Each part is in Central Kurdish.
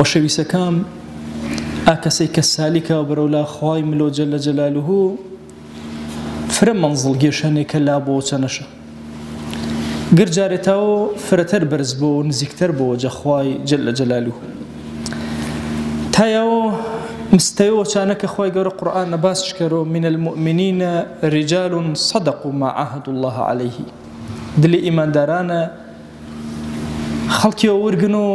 وشەویستەکەم ئاکەسەی کە سالیکە و بەرەولا خوای ملۆ جەلە جەلالوهو فرە مەنزڵ گێشەنێکە لا بۆ چەنەشە گرجارێتەوە فرەتەر بەرز بۆ و نزیکتەر بۆ وەجە خوای جەلە جەلالوهو تایەوە مستەوە چانەکە خوای گەورە قورئانە باسشکەرەوە من المؤمنین رجال صدقوا ما عاهدوا الله عليه دلی ئیماندارانە خەڵکیەوە ورگن و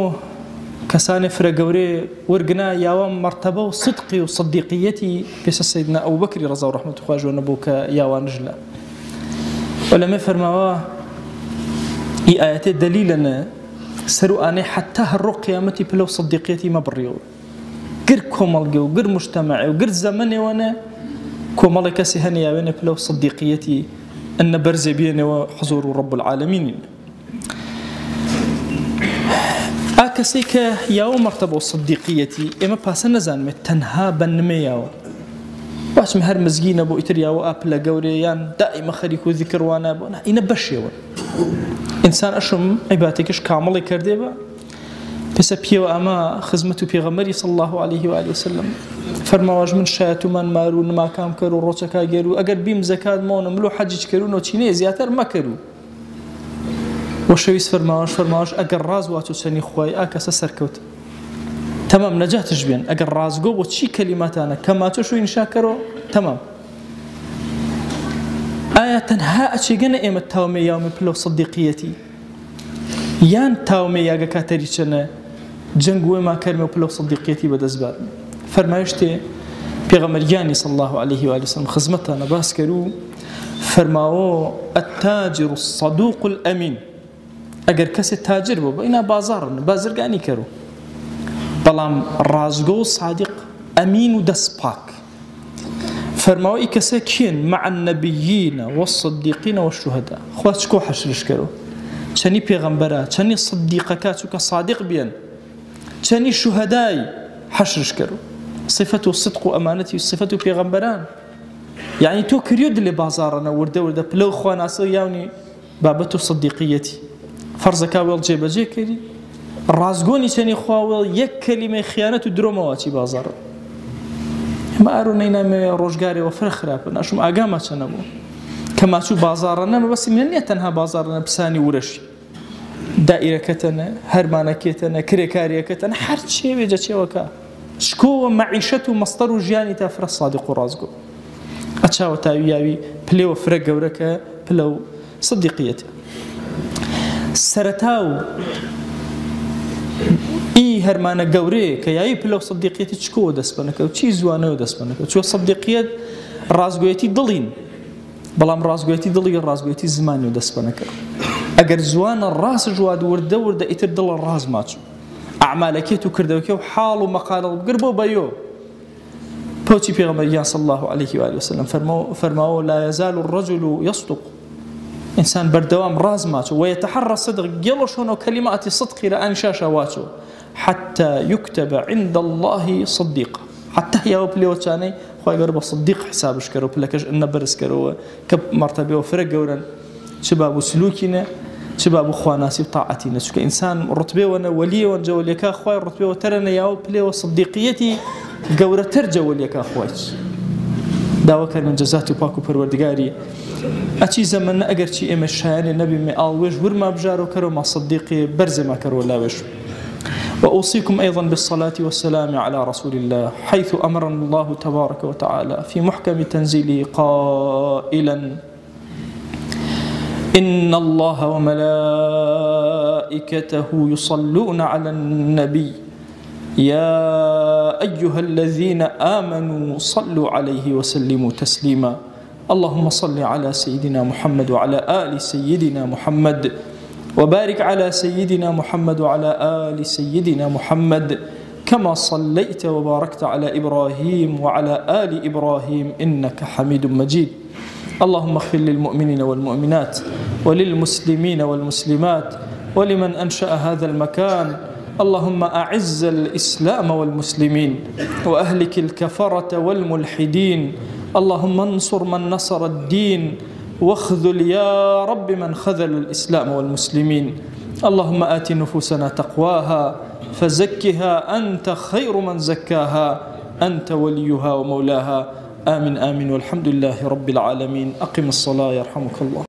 کەسانی فرە گەورەی ورگنا یاوە مەرتەبە و صدقی و صدیقیەتی پێشە سەیدنا ئەبوبەکری ڕەزا و ڕەحمەتوی خوا ژۆنە بوو کە یاوانش لە وەلەمێ فەرماوە ئی ئاەتێ دەلیلەنە سەر و ئانەی حەتا هەڕۆ قیامەتی پلە و صدیقیەتی مەبڕیەوە گر کۆمەڵگە و گر مجتەمەعێ و گر زەمەنێوەنە کۆمەڵی کەسی هەنە یاوێنە پلە و صدیقیەتی ئەنە بەرزێ بێنەوە حزور و ڕەب العالەمین ئاکەسەی کە یاوە مەرتەبە و صدیقیەتی ئێمە پاسە نەزانمێت تەنها بەنمێ یاوە باشم هەر مزگینە بۆ ئیتر یاوە ئاپلە گەورێ یان دائیمە خەریک و ذیکروانە بۆ ئینە بەشێوە ئینسان ئەشم عیباتێکش کامڵی کردێ بە پسە پیەوە ئەمە خزمەت و پێغەمبەری صلی الله عليه و آله وسلم فەرماوەش من شایەتومان مار و نماکام کرد و ڕۆچەکا گەر و ئەگەر بیم زەکات ماوە ملۆ حەجیج کردوونەوە چینەیە زیاتر مەکەرو وشەویست فەرماوەش ئەگەر ڕاز واتۆ چەنی خوای ئاکەسە سەرکەوت تەمام نەجاتش بێن ئەگەر ڕازگۆ بۆ چی کەلیماتانە کە ماچۆش و ئینشاکەرەوە تەمام ئایا تەنها ئەچێگەنە ئێمە تاومێ یاومێ پلە و صدیقیەتی یان تاومێ یاگە کاتەری چەنە جەنگ وێما کەرمێ و پلە و صدیقیەتی بەدەستبار فەرمایشتێ پێغەمبەریانی صلی الله عليه و آله وسلم خزمەتانە باس کرد و فەرماوە التاجر الصدوق الأمين ئەگەر کەسێ تاجر بوو بەئینا بازاڕن بازرگانی کەرو بەڵام ڕازگۆ و صادق ئەمین و دەست پاک فەرماوە ئی کەسە کێن مع النبیین والصدیقین والشهداء خوا چکۆ حەشرش کەرەوە چەنی پێغەمبەرە چەنی صدیقەکە چووکە صادق بێن چەنی شوهەدای حەشرش کەرەوە صفەت و صدق و ئەمانەتی و صفەت و پێغەمبەران یعنی تۆ کریۆ دلێ بازاڕەنە وردە وردە پلە و خواناسە یاونی بابەت و صدیقیەتی فەرزەکە وێڵ جێبەجێ کردی ڕازگۆنی چەنی خواوێڵ یەک کەلیمەی خیانەت و درۆمەوەچی بازاڕە ئەمە ئارۆ نەینامەوێ ڕۆژگارێەوە فرە خراپە ناشم ئاگاما چەنە بوو کە ماچوو بازاڕەنە بەسی منە نییە تەنها بازاڕەنە پسانی ورەشی دائیرەکەتەنە هەرمانەکێتەنە کرێکاریەکەتەنە هەر چێوێجە چێوەکە شکۆوە مەعیشەت و مەستەر و ژیانی تا فرە صادق و ڕازگۆ ئەچاوە تاویاوی پلێوە فرە گەورەکە پلە و صدیقیەت سەرەتا و ئی هەرمانە گەورەیە کە یاوی پلە و صدیقیەتی چکۆوە دەستپەنەکە و چی زوانەوە دەستپەنەکە چوە صدیقیەت ڕازگۆیەتی دڵین بەڵام ڕازگۆیەتی دڵی ڕازگۆیەتی زمانی و دەستپەنەکە ئەگەر زوانە ڕاست ژواد وردە وردە ئیتر دڵە ڕاز ماچوو ئەعمالەکێت و کردەوەکە و حاڵ و مەقالە بگەر بۆ بەیۆ پۆچی پێغەمبەریان صلی الله عليه و آله وسلم فەرماوە لا يزال الرجل يصدق إنسان بردوام راز ماتو ويتحرى الصدق جلوشون وكلمات صدق إلى أن شاشة واتو حتى يكتب عند الله صديق حتى هي وبلي وتاني خوي قرب صديق حسابش كرو بلكش إن برس كرو كب مرتبة وفرق جورا شباب سلوكنا شباب خواناسي وطاعتنا شو كإنسان رتبة وانا ولي وجوليكا خوي رتبة وترنا يا وبلي وصديقيتي جورا ترجع وليكا خويش داوكر من جزاته باكو پروردگاری اچی زمان اگر چی ام شایان نبی می آلوش ورما بجارو کرو ما صديقي برز ما کرو لاوش وأوصيكم أيضا بالصلاة والسلام على رسول الله حيث أمرنا الله تبارك وتعالى في محكم تنزيله قائلا إن الله وملائكته يصلون على النبي يا أيها الذين آمنوا صلوا عليه وسلموا تسليما اللهم صل على سيدنا محمد وعلى آل سيدنا محمد وبارك على سيدنا محمد وعلى آل سيدنا محمد كما صليت وباركت على إبراهيم وعلى آل إبراهيم إنك حميد مجيد اللهم اغفر للمؤمنين والمؤمنات وللمسلمين والمسلمات ولمن أنشأ هذا المكان اللهم أعز الإسلام والمسلمين وأهلك الكفرة والملحدين اللهم انصر من نصر الدين واخذل يا رب من خذل الإسلام والمسلمين اللهم آت نفوسنا تقواها فزكها أنت خير من زكاها أنت وليها ومولاها. آمين آمين والحمد لله رب العالمين. أقم الصلاة يرحمك الله.